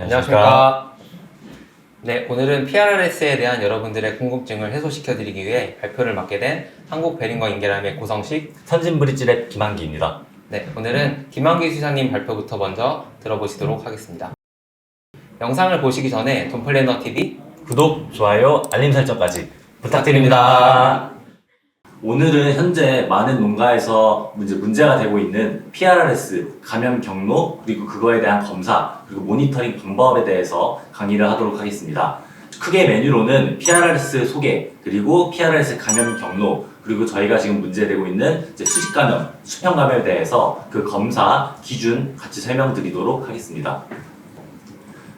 안녕하십니까. 네, 오늘은 PRRS에 대한 여러분들의 궁금증을 해소시켜드리기 위해 발표를 맡게 된 한국베링거 인계람의 고성식, 선진브릿지랩 김한기입니다. 네, 오늘은 김한기 수사님 발표부터 먼저 들어보시도록 하겠습니다. 영상을 보시기 전에 돈플래너TV 구독, 좋아요, 알림 설정까지 부탁드립니다. 오늘은 현재 많은 농가에서 문제가 되고 있는 PRRS 감염 경로, 그리고 그거에 대한 검사, 그리고 모니터링 방법에 대해서 강의를 하도록 하겠습니다. 크게 메뉴로는 PRRS 소개, 그리고 PRRS 감염 경로, 그리고 저희가 지금 문제되고 있는 수직 감염, 수평 감염에 대해서 그 검사 기준 같이 설명드리도록 하겠습니다.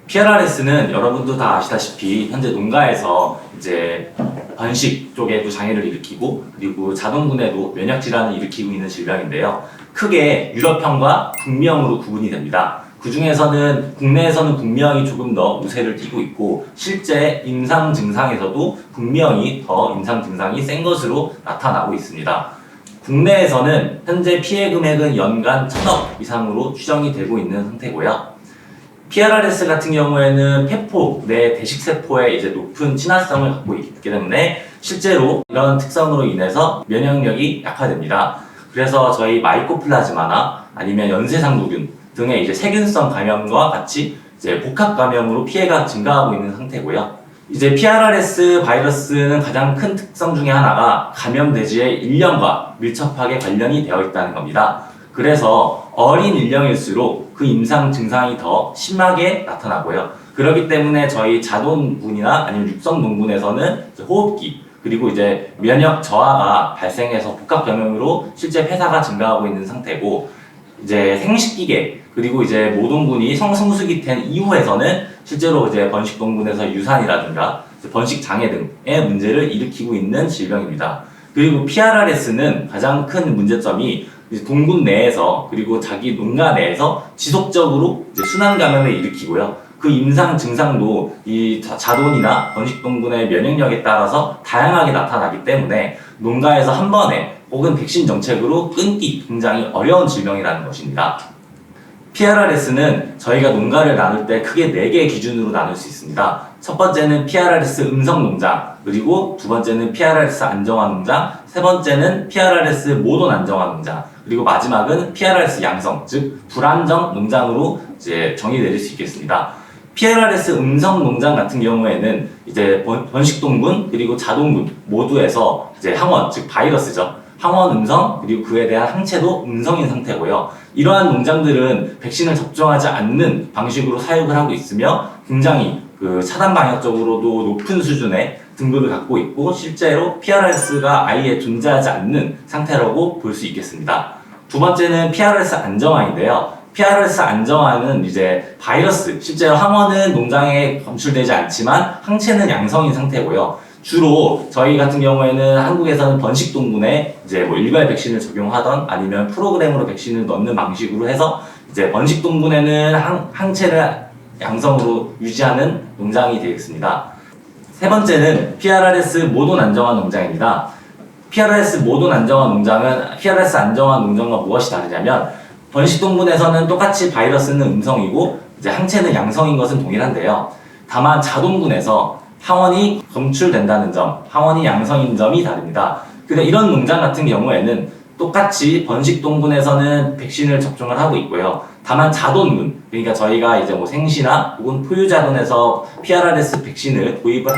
PRRS는 여러분도 다 아시다시피 현재 농가에서 이제 번식 쪽에도 장애를 일으키고, 그리고 자동군에도 면역 질환을 일으키고 있는 질병인데요. 크게 유럽형과 북미형으로 구분이 됩니다. 그 중에서는 국내에서는 북미형이 조금 더 우세를 띠고 있고, 실제 임상 증상에서도 북미형이 더 임상 증상이 센 것으로 나타나고 있습니다. 국내에서는 현재 피해 금액은 연간 1,000억 이상으로 추정이 되고 있는 상태고요. PRRS 같은 경우에는 폐포 내 대식세포에 이제 높은 친화성을 갖고 있기 때문에 실제로 이런 특성으로 인해서 면역력이 약화됩니다. 그래서 저희 마이코플라즈마나 아니면 연쇄상도균 등의 이제 세균성 감염과 같이 이제 복합 감염으로 피해가 증가하고 있는 상태고요. 이제 PRRS 바이러스는 가장 큰 특성 중에 하나가 감염 대지의 일령과 밀접하게 관련이 되어 있다는 겁니다. 그래서 어린 일령일수록 그 임상 증상이 더 심하게 나타나고요. 그렇기 때문에 저희 자동군이나 아니면 육성농군에서는 호흡기, 그리고 이제 면역 저하가 발생해서 복합 감염으로 실제 폐사가 증가하고 있는 상태고, 이제 생식기계, 그리고 이제 모동군이 성숙이 된 이후에서는 실제로 이제 번식동군에서 유산이라든가 번식 장애 등의 문제를 일으키고 있는 질병입니다. 그리고 PRRS는 가장 큰 문제점이 동군 내에서, 그리고 자기 농가 내에서 지속적으로 이제 순환 감염을 일으키고요. 그 임상 증상도 이 자돈이나 번식동군의 면역력에 따라서 다양하게 나타나기 때문에 농가에서 한 번에 혹은 백신 정책으로 끊기 굉장히 어려운 질병이라는 것입니다. PRRS는 저희가 농가를 나눌 때 크게 4개의 기준으로 나눌 수 있습니다. 첫 번째는 PRRS 음성 농장, 그리고 두 번째는 PRRS 안정화 농장, 세 번째는 PRRS 모돈 안정화 농장, 그리고 마지막은 PRRS 양성, 즉 불안정 농장으로 이제 정의 내릴 수 있겠습니다. PRRS 음성 농장 같은 경우에는 이제 번식동군 그리고 자동군 모두에서 이제 항원, 즉 바이러스죠. 항원 음성, 그리고 그에 대한 항체도 음성인 상태고요. 이러한 농장들은 백신을 접종하지 않는 방식으로 사육을 하고 있으며 굉장히 그 차단 방역적으로도 높은 수준의 등급을 갖고 있고, 실제로 PRRS가 아예 존재하지 않는 상태라고 볼 수 있겠습니다. 두 번째는 PRRS 안정화인데요. PRRS 안정화는 이제 바이러스, 실제로 항원은 농장에 검출되지 않지만 항체는 양성인 상태고요. 주로 저희 같은 경우에는 한국에서는 번식동군에 이제 일괄 백신을 적용하던 아니면 프로그램으로 백신을 넣는 방식으로 해서 이제 번식동군에는 항체를 양성으로 유지하는 농장이 되겠습니다. 세 번째는 PRRS 모돈 안정화 농장입니다. PRRS 모돈 안정화 농장은 PRRS 안정화 농장과 무엇이 다르냐면, 번식동군에서는 똑같이 바이러스는 음성이고 이제 항체는 양성인 것은 동일한데요. 다만 자동군에서 항원이 검출된다는 점, 항원이 양성인 점이 다릅니다. 근데 이런 농장 같은 경우에는 똑같이 번식동군에서는 백신을 접종을 하고 있고요. 다만 자돈군, 그러니까 저희가 이제 생시나 혹은 포유자돈에서 PRRS 백신을 도입을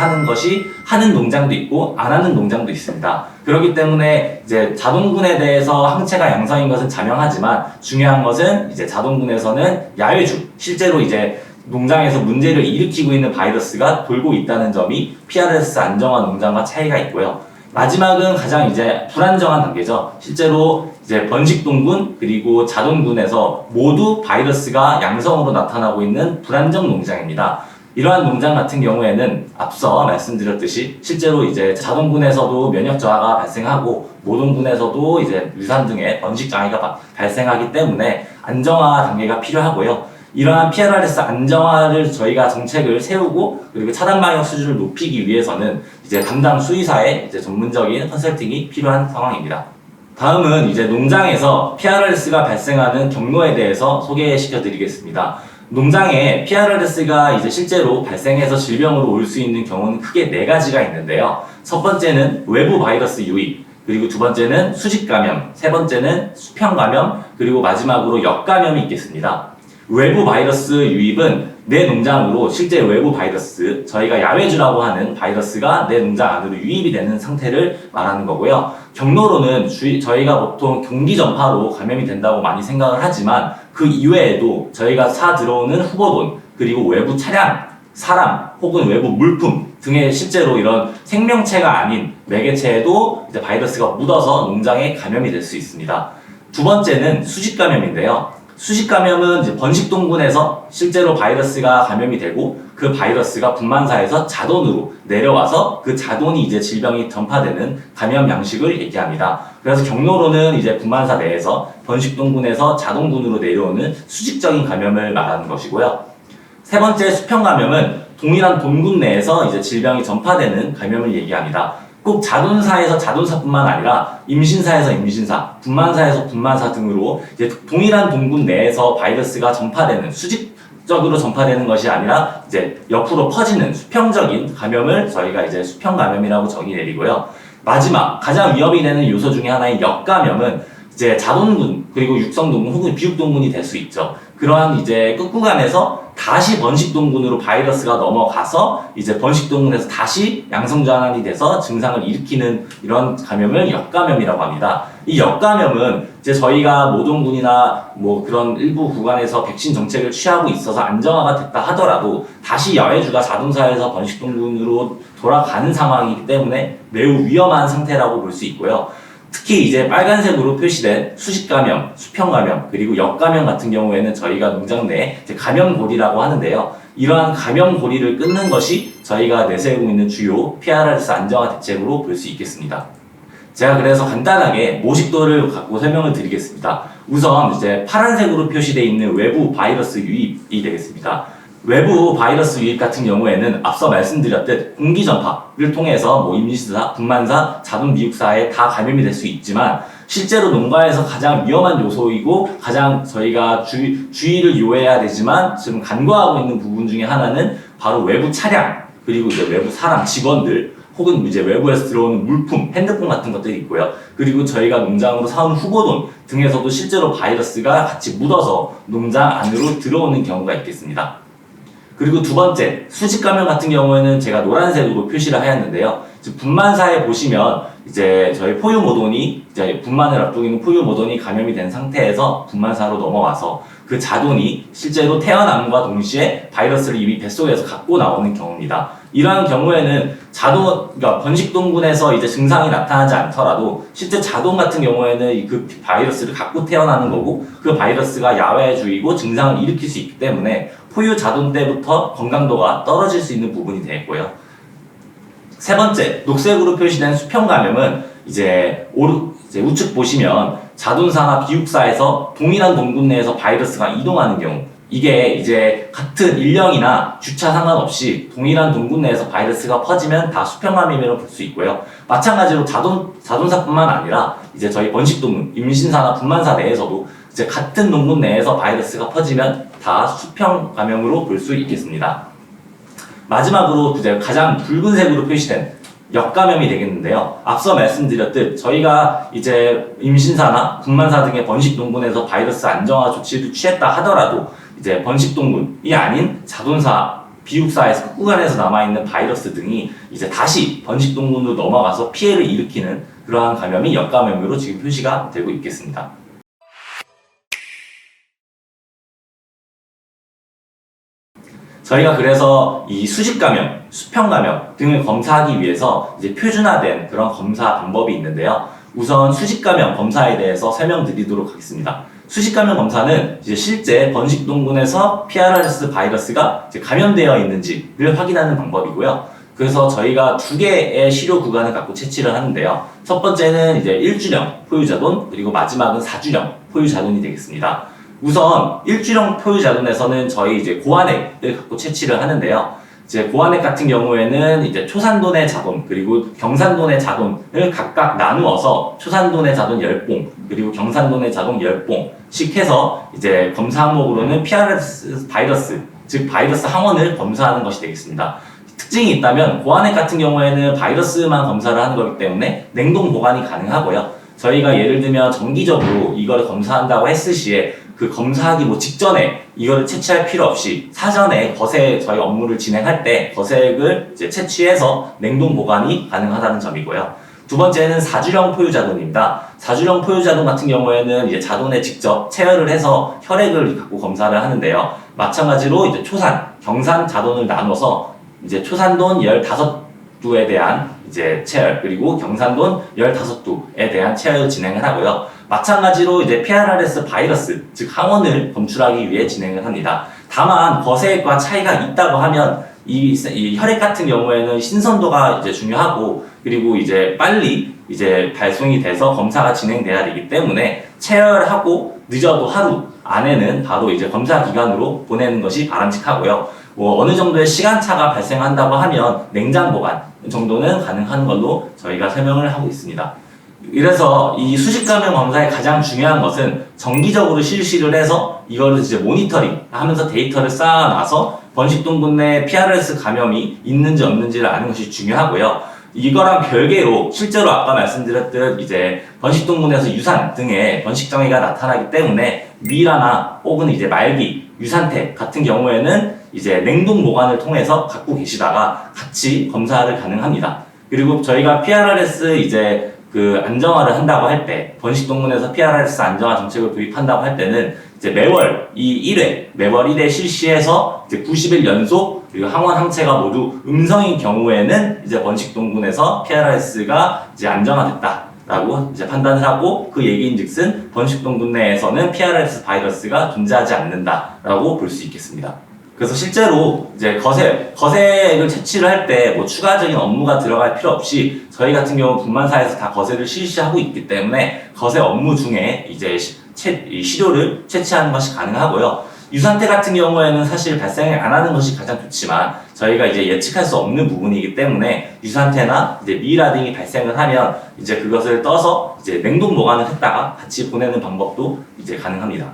하는 농장도 있고 안 하는 농장도 있습니다. 그렇기 때문에 이제 자동군에 대해서 항체가 양성인 것은 자명하지만, 중요한 것은 이제 자동군에서는 야외주, 실제로 이제 농장에서 문제를 일으키고 있는 바이러스가 돌고 있다는 점이 PRRS 안정화 농장과 차이가 있고요. 마지막은 가장 이제 불안정한 단계죠. 실제로 이제 번식동군 그리고 자동군에서 모두 바이러스가 양성으로 나타나고 있는 불안정 농장입니다. 이러한 농장 같은 경우에는 앞서 말씀드렸듯이 실제로 이제 자동군에서도 면역 저하가 발생하고 모동군에서도 이제 유산 등의 번식 장애가 발생하기 때문에 안정화 단계가 필요하고요. 이러한 PRRS 안정화를 저희가 정책을 세우고, 그리고 차단 방역 수준을 높이기 위해서는 이제 담당 수의사의 이제 전문적인 컨설팅이 필요한 상황입니다. 다음은 이제 농장에서 PRRS가 발생하는 경로에 대해서 소개시켜 드리겠습니다. 농장에 PRRS가 이제 실제로 발생해서 질병으로 올 수 있는 경우는 크게 4가지가 있는데요. 첫 번째는 외부 바이러스 유입, 그리고 두 번째는 수직 감염, 세 번째는 수평 감염, 그리고 마지막으로 역감염이 있겠습니다. 외부 바이러스 유입은 내 농장으로 실제 외부 바이러스, 저희가 야외주라고 하는 바이러스가 내 농장 안으로 유입이 되는 상태를 말하는 거고요. 경로로는 저희가 보통 경기 전파로 감염이 된다고 많이 생각을 하지만 그 이외에도 저희가 사 들어오는 후보돈, 그리고 외부 차량, 사람, 혹은 외부 물품 등의 실제로 이런 생명체가 아닌 매개체에도 이제 바이러스가 묻어서 농장에 감염이 될 수 있습니다. 두 번째는 수직 감염인데요. 수직 감염은 이제 번식동군에서 실제로 바이러스가 감염이 되고 그 바이러스가 분만사에서 자돈으로 내려와서 그 자돈이 이제 질병이 전파되는 감염 양식을 얘기합니다. 그래서 경로로는 이제 분만사 내에서 번식동군에서 자동군으로 내려오는 수직적인 감염을 말하는 것이고요. 세 번째 수평 감염은 동일한 동군 내에서 이제 질병이 전파되는 감염을 얘기합니다. 꼭 자돈사에서 자돈사뿐만 아니라 임신사에서 임신사, 분만사에서 분만사 등으로 이제 동일한 동군 내에서 바이러스가 전파되는 수직적으로 전파되는 것이 아니라 이제 옆으로 퍼지는 수평적인 감염을 저희가 이제 수평 감염이라고 정의 내리고요. 마지막 가장 위험이 되는 요소 중에 하나인 역감염은 이제 자돈군 그리고 육성동군 혹은 비육동군이 될 수 있죠. 그러한 이제 끝구간에서 다시 번식동군으로 바이러스가 넘어가서 이제 번식동군에서 다시 양성전환이 돼서 증상을 일으키는 이런 감염을 역감염이라고 합니다. 이 역감염은 이제 저희가 모동군이나 뭐 그런 일부 구간에서 백신 정책을 취하고 있어서 안정화가 됐다 하더라도 다시 야외주가 자동사에서 번식동군으로 돌아가는 상황이기 때문에 매우 위험한 상태라고 볼 수 있고요. 특히 이제 빨간색으로 표시된 수직감염, 수평감염, 그리고 역감염 같은 경우에는 저희가 농장 내에 감염고리라고 하는데요. 이러한 감염고리를 끊는 것이 저희가 내세우고 있는 주요 PRRS 안정화 대책으로 볼 수 있겠습니다. 제가 그래서 간단하게 모식도를 갖고 설명을 드리겠습니다. 우선 이제 파란색으로 표시되어 있는 외부 바이러스 유입이 되겠습니다. 외부 바이러스 유입 같은 경우에는 앞서 말씀드렸듯 공기 전파를 통해서 뭐 임신사, 분만사, 자동 미육사에 다 감염이 될 수 있지만 실제로 농가에서 가장 위험한 요소이고 가장 저희가 주의를 요해야 되지만 지금 간과하고 있는 부분 중에 하나는 바로 외부 차량 그리고 이제 외부 사람, 직원들 혹은 이제 외부에서 들어오는 물품, 핸드폰 같은 것들이 있고요. 그리고 저희가 농장으로 사온 후보돈 등에서도 실제로 바이러스가 같이 묻어서 농장 안으로 들어오는 경우가 있겠습니다. 그리고 두 번째, 수직 감염 같은 경우에는 제가 노란색으로 표시를 하였는데요. 분만사에 보시면 이제 저희 포유 모돈이 이제 분만을 앞두고 있는 포유 모돈이 감염이 된 상태에서 분만사로 넘어와서 그 자돈이 실제로 태어남과 동시에 바이러스를 이미 뱃속에서 갖고 나오는 경우입니다. 이러한 경우에는 그러니까 번식동군에서 이제 증상이 나타나지 않더라도 실제 자돈 같은 경우에는 그 바이러스를 갖고 태어나는 거고 그 바이러스가 야외주의고 증상을 일으킬 수 있기 때문에 포유 자돈 때부터 건강도가 떨어질 수 있는 부분이 되겠고요. 세 번째, 녹색으로 표시된 수평 감염은 이제 우측 보시면 자돈사나 비육사에서 동일한 동군 내에서 바이러스가 이동하는 경우 이게 이제 같은 일령이나 주차 상관없이 동일한 동군 내에서 바이러스가 퍼지면 다 수평 감염이라고 볼 수 있고요. 마찬가지로 자돈사뿐만 아니라 이제 저희 번식동군, 임신사나 분만사 내에서도 이제 같은 동군 내에서 바이러스가 퍼지면 다 수평 감염으로 볼 수 있겠습니다. 마지막으로 이제 가장 붉은색으로 표시된 역감염이 되겠는데요. 앞서 말씀드렸듯 저희가 이제 임신사나 분만사 등의 번식동군에서 바이러스 안정화 조치를 취했다 하더라도 이제 번식동군이 아닌 자돈사, 비육사에서 끝구간에서 남아있는 바이러스 등이 이제 다시 번식동군으로 넘어가서 피해를 일으키는 그러한 감염이 역감염으로 지금 표시가 되고 있겠습니다. 저희가 그래서 이 수직감염, 수평감염 등을 검사하기 위해서 이제 표준화된 그런 검사 방법이 있는데요. 우선 수직감염 검사에 대해서 설명드리도록 하겠습니다. 수직감염 검사는 이제 실제 번식동군에서 PRRS 바이러스가 이제 감염되어 있는지를 확인하는 방법이고요. 그래서 저희가 두 개의 시료 구간을 갖고 채취를 하는데요. 첫 번째는 이제 1주령 포유자돈, 그리고 마지막은 4주령 포유자돈이 되겠습니다. 우선 1주령 포유자돈에서는 저희 이제 고환액을 갖고 채취를 하는데요. 이제 고환액 같은 경우에는 이제 초산도 내 자돈 그리고 경산도 내 자돈을 각각 나누어서 초산도 내 자돈 10봉 그리고 경산도 내 자돈 10봉씩 해서 이제 검사 항목으로는 PRS 바이러스 즉 바이러스 항원을 검사하는 것이 되겠습니다. 특징이 있다면 고환액 같은 경우에는 바이러스만 검사를 하는 거기 때문에 냉동 보관이 가능하고요. 저희가 예를 들면 정기적으로 이걸 검사한다고 했을 시에 그 검사하기 직전에 이거를 채취할 필요 없이 사전에 거세 저희 업무를 진행할 때 거세액을 이제 채취해서 냉동 보관이 가능하다는 점이고요. 두 번째는 사주령 포유 자돈입니다. 사주령 포유 자돈 같은 경우에는 이제 자돈에 직접 체열을 해서 혈액을 갖고 검사를 하는데요. 마찬가지로 이제 초산, 경산 자돈을 나눠서 이제 초산돈 15두에 대한 이제 체열 그리고 경산돈 15두에 대한 체열을 진행을 하고요. 마찬가지로 이제 PRRS 바이러스 즉 항원을 검출하기 위해 진행을 합니다. 다만 거세액과 차이가 있다고 하면 이 혈액 같은 경우에는 신선도가 이제 중요하고 그리고 이제 빨리 이제 발송이 돼서 검사가 진행돼야 되기 때문에 체열하고 늦어도 하루 안에는 바로 이제 검사 기관으로 보내는 것이 바람직하고요. 어느 정도의 시간차가 발생한다고 하면 냉장 보관 정도는 가능한 걸로 저희가 설명을 하고 있습니다. 이래서 이 수직 감염 검사의 가장 중요한 것은 정기적으로 실시를 해서 이거를 이제 모니터링 하면서 데이터를 쌓아놔서 번식동군 내 PRS 감염이 있는지 없는지를 아는 것이 중요하고요. 이거랑 별개로 실제로 아까 말씀드렸듯 이제 번식동군에서 유산 등의 번식장애가 나타나기 때문에 미라나 혹은 이제 말기, 유산태 같은 경우에는 이제 냉동 보관을 통해서 갖고 계시다가 같이 검사를 가능합니다. 그리고 저희가 PRRS 이제 그 안정화를 한다고 할 때, 번식동문에서 PRRS 안정화 정책을 도입한다고 할 때는 이제 매월 매월 1회 실시해서 이제 90일 연속 그리고 항원 항체가 모두 음성인 경우에는 이제 번식동군에서 PRRS가 이제 안정화됐다라고 이제 판단을 하고 그 얘기인즉슨 번식동군 내에서는 PRRS 바이러스가 존재하지 않는다라고 볼 수 있겠습니다. 그래서 실제로 이제 거세액을 채취를 할 때 추가적인 업무가 들어갈 필요 없이 저희 같은 경우 분만사에서 다 거세를 실시하고 있기 때문에 거세 업무 중에 이제 시료를 채취하는 것이 가능하고요. 유산태 같은 경우에는 사실 발생을 안 하는 것이 가장 좋지만 저희가 이제 예측할 수 없는 부분이기 때문에 유산태나 이제 미라 등이 발생을 하면 이제 그것을 떠서 이제 냉동 보관을 했다가 같이 보내는 방법도 이제 가능합니다.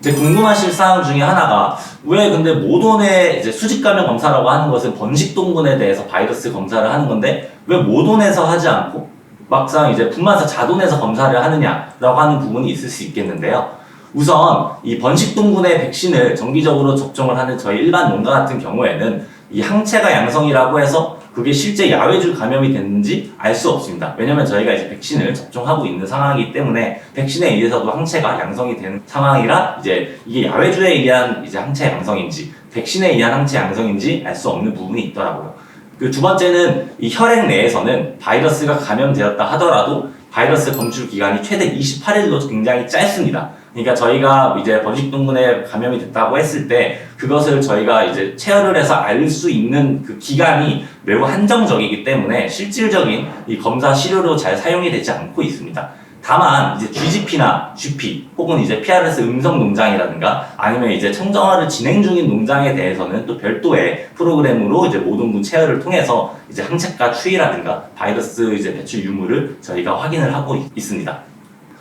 이제 궁금하실 사항 중에 하나가 왜 근데 모돈의 이제 수직 감염 검사라고 하는 것은 번식동군에 대해서 바이러스 검사를 하는 건데 왜 모돈에서 하지 않고 막상 이제 분만사 자돈에서 검사를 하느냐라고 하는 부분이 있을 수 있겠는데요. 우선 이 번식동군의 백신을 정기적으로 접종을 하는 저희 일반 농가 같은 경우에는 이 항체가 양성이라고 해서 그게 실제 야외주 감염이 됐는지 알 수 없습니다. 왜냐면 저희가 이제 백신을 접종하고 있는 상황이기 때문에 백신에 의해서도 항체가 양성이 되는 상황이라 이제 이게 야외주에 의한 이제 항체 양성인지 백신에 의한 항체 양성인지 알 수 없는 부분이 있더라고요. 그 두 번째는 이 혈액 내에서는 바이러스가 감염되었다 하더라도 바이러스 검출 기간이 최대 28일로 굉장히 짧습니다. 그러니까 저희가 이제 번식동군에 감염이 됐다고 했을 때 그것을 저희가 이제 체열을 해서 알 수 있는 그 기간이 매우 한정적이기 때문에 실질적인 이 검사 시료로 잘 사용이 되지 않고 있습니다. 다만 이제 GGP나 GP 혹은 이제 PRS 음성 농장이라든가 아니면 이제 청정화를 진행 중인 농장에 대해서는 또 별도의 프로그램으로 이제 모든군 체열을 통해서 이제 항체가 추이라든가 바이러스 이제 배출 유무를 저희가 확인을 하고 있습니다.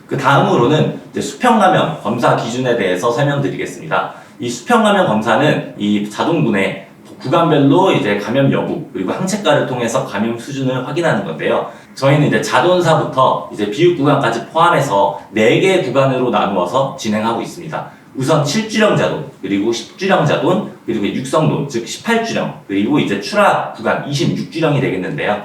그 다음으로는 이제 수평 감염 검사 기준에 대해서 설명드리겠습니다. 이 수평 감염 검사는 이 자동군의 구간별로 이제 감염 여부 그리고 항체가를 통해서 감염 수준을 확인하는 건데요. 저희는 이제 자돈사부터 이제 비육 구간까지 포함해서 4개 구간으로 나누어서 진행하고 있습니다. 우선 7주령 자돈, 그리고 10주령 자돈, 그리고 육성돈, 즉 18주령, 그리고 이제 출하 구간 26주령이 되겠는데요.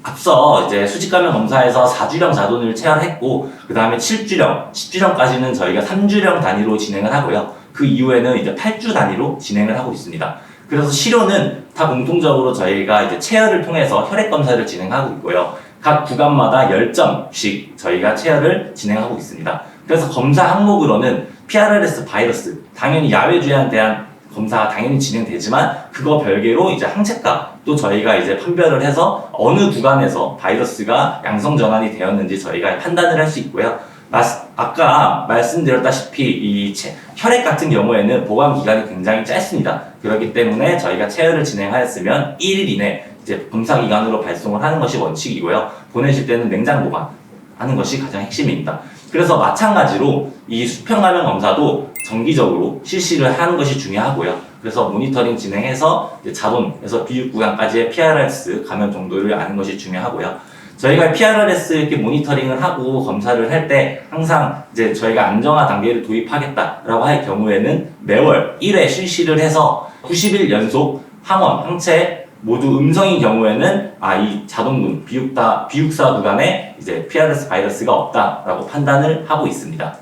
앞서 이제 수직감염 검사에서 4주령 자돈을 체열했고 그 다음에 7주령, 10주령까지는 저희가 3주령 단위로 진행을 하고요. 그 이후에는 이제 8주 단위로 진행을 하고 있습니다. 그래서 시료는 다 공통적으로 저희가 이제 체열을 통해서 혈액 검사를 진행하고 있고요. 각 구간마다 10점씩 저희가 체열을 진행하고 있습니다. 그래서 검사 항목으로는 PRRS 바이러스, 당연히 야외주에 대한 검사가 당연히 진행되지만 그거 별개로 이제 항체가 또 저희가 이제 판별을 해서 어느 구간에서 바이러스가 양성 전환이 되었는지 저희가 판단을 할 수 있고요. 아까 말씀드렸다시피 혈액 같은 경우에는 보관 기간이 굉장히 짧습니다. 그렇기 때문에 저희가 체열을 진행하였으면 1일 이내 이제 검사 기간으로 발송을 하는 것이 원칙이고요. 보내실 때는 냉장 보관하는 것이 가장 핵심입니다. 그래서 마찬가지로 이 수평 감염 검사도 정기적으로 실시를 하는 것이 중요하고요. 그래서 모니터링 진행해서 자동에서 비육 구간까지의 PRRS 감염 정도를 아는 것이 중요하고요. 저희가 PRRS 이렇게 모니터링을 하고 검사를 할 때 항상 이제 저희가 안정화 단계를 도입하겠다라고 할 경우에는 매월 1회 실시를 해서 90일 연속 항원, 항체 모두 음성인 경우에는 이 자동군 비육사 구간에 이제 PRRS 바이러스가 없다라고 판단을 하고 있습니다.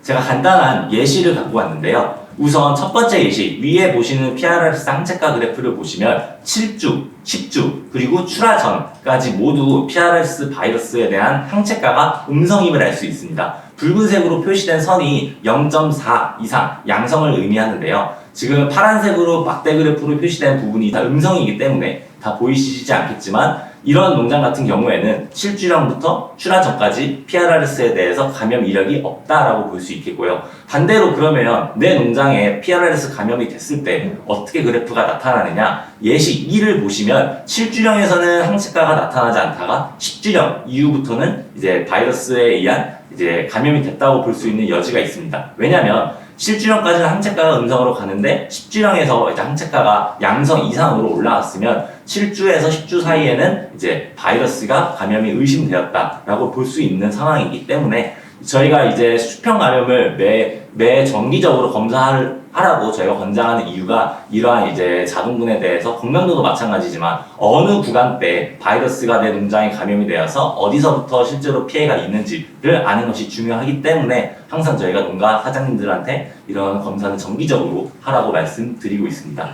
제가 간단한 예시를 갖고 왔는데요. 우선 첫 번째 예시, 위에 보시는 PRRS 항체가 그래프를 보시면 7주, 10주, 그리고 출하 전까지 모두 PRRS 바이러스에 대한 항체가가 음성임을 알 수 있습니다. 붉은색으로 표시된 선이 0.4 이상 양성을 의미하는데요. 지금 파란색으로 막대 그래프로 표시된 부분이 다 음성이기 때문에 다 보이시지 않겠지만 이런 농장 같은 경우에는 실주량부터 출하 전까지 PRRS에 대해서 감염 이력이 없다라고 볼 수 있겠고요. 반대로 그러면 내 농장에 PRRS 감염이 됐을 때 어떻게 그래프가 나타나느냐? 예시 2를 보시면 실주량에서는 항체가가 나타나지 않다가 10주량 이후부터는 이제 바이러스에 의한 이제 감염이 됐다고 볼 수 있는 여지가 있습니다. 왜냐하면 실주량까지는 항체가가 음성으로 가는데 10주량에서 이제 항체가가 양성 이상으로 올라왔으면 7주에서 10주 사이에는 이제 바이러스가 감염이 의심되었다라고 볼 수 있는 상황이기 때문에 저희가 이제 수평 감염을 매 정기적으로 하라고 저희가 권장하는 이유가 이러한 이제 자동군에 대해서 건강도도 마찬가지지만 어느 구간대 바이러스가 내 농장에 감염이 되어서 어디서부터 실제로 피해가 있는지를 아는 것이 중요하기 때문에 항상 저희가 농가 사장님들한테 이런 검사는 정기적으로 하라고 말씀드리고 있습니다.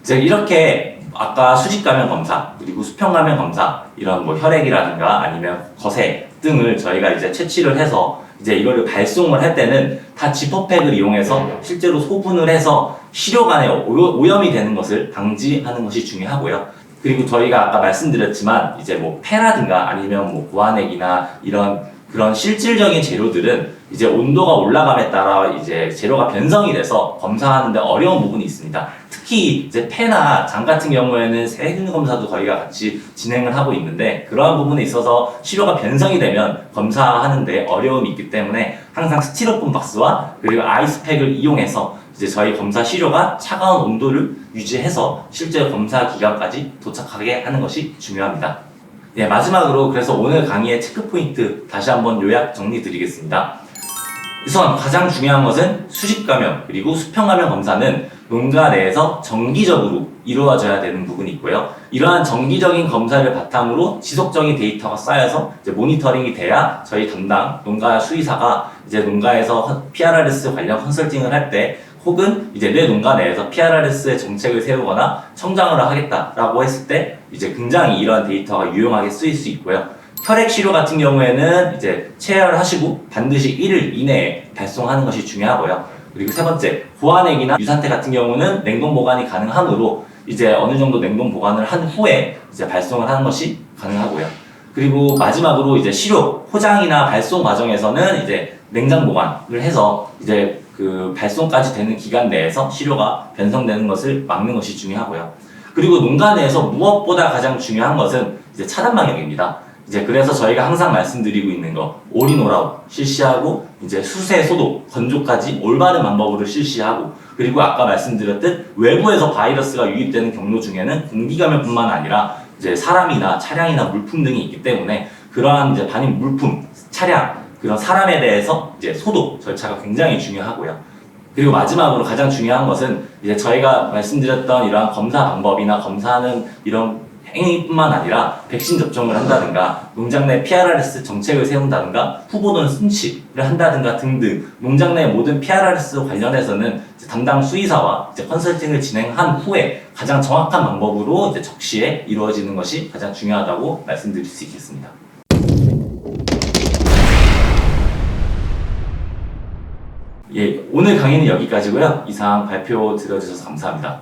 이제 이렇게 아까 수직 감염 검사 그리고 수평 감염 검사 이런 뭐 혈액이라든가 아니면 거세 등을 저희가 이제 채취를 해서 이제 이거를 발송을 할 때는 다 지퍼팩을 이용해서 실제로 소분을 해서 시료간에 오염이 되는 것을 방지하는 것이 중요하고요. 그리고 저희가 아까 말씀드렸지만 이제 뭐 폐라든가 아니면 뭐 고안액이나 이런 그런 실질적인 재료들은 이제 온도가 올라감에 따라 이제 재료가 변성이 돼서 검사하는데 어려운 부분이 있습니다. 특히 이제 폐나 장 같은 경우에는 세균 검사도 저희가 같이 진행을 하고 있는데 그러한 부분에 있어서 시료가 변성이 되면 검사하는데 어려움이 있기 때문에 항상 스티로폼 박스와 그리고 아이스팩을 이용해서 이제 저희 검사 시료가 차가운 온도를 유지해서 실제 검사 기간까지 도착하게 하는 것이 중요합니다. 네, 마지막으로 그래서 오늘 강의의 체크 포인트 다시 한번 요약 정리 드리겠습니다. 우선 가장 중요한 것은 수직 감염 그리고 수평 감염 검사는 농가 내에서 정기적으로 이루어져야 되는 부분이 있고요. 이러한 정기적인 검사를 바탕으로 지속적인 데이터가 쌓여서 이제 모니터링이 돼야 저희 담당 농가 수의사가 이제 농가에서 PRRS 관련 컨설팅을 할 때 혹은 이제 내 농가 내에서 PRRS의 정책을 세우거나 청장을 하겠다라고 했을 때 이제 굉장히 이러한 데이터가 유용하게 쓰일 수 있고요. 혈액 시료 같은 경우에는 이제 체열하시고 반드시 1일 이내에 발송하는 것이 중요하고요. 그리고 세 번째, 고안액이나 유산태 같은 경우는 냉동 보관이 가능하므로 이제 어느 정도 냉동 보관을 한 후에 이제 발송을 하는 것이 가능하고요. 그리고 마지막으로 이제 시료, 포장이나 발송 과정에서는 이제 냉장 보관을 해서 이제 그 발송까지 되는 기간 내에서 시료가 변성되는 것을 막는 것이 중요하고요. 그리고 농가 내에서 무엇보다 가장 중요한 것은 이제 차단 방역입니다. 이제 그래서 저희가 항상 말씀드리고 있는 거 올인오라웃 실시하고 이제 수세 소독 건조까지 올바른 방법으로 실시하고 그리고 아까 말씀드렸듯 외부에서 바이러스가 유입되는 경로 중에는 공기 감염뿐만 아니라 이제 사람이나 차량이나 물품 등이 있기 때문에 그러한 이제 반입 물품, 차량 그런 사람에 대해서 이제 소독 절차가 굉장히 중요하고요. 그리고 마지막으로 가장 중요한 것은 이제 저희가 말씀드렸던 이러한 검사 방법이나 검사하는 이런 행위뿐만 아니라 백신 접종을 한다든가 농장 내 PRRS 정책을 세운다든가 후보돈 순치를 한다든가 등등 농장 내 모든 PRRS 관련해서는 담당 수의사와 이제 컨설팅을 진행한 후에 가장 정확한 방법으로 이제 적시에 이루어지는 것이 가장 중요하다고 말씀드릴 수 있겠습니다. 예, 오늘 강의는 여기까지고요. 이상 발표 들어주셔서 감사합니다.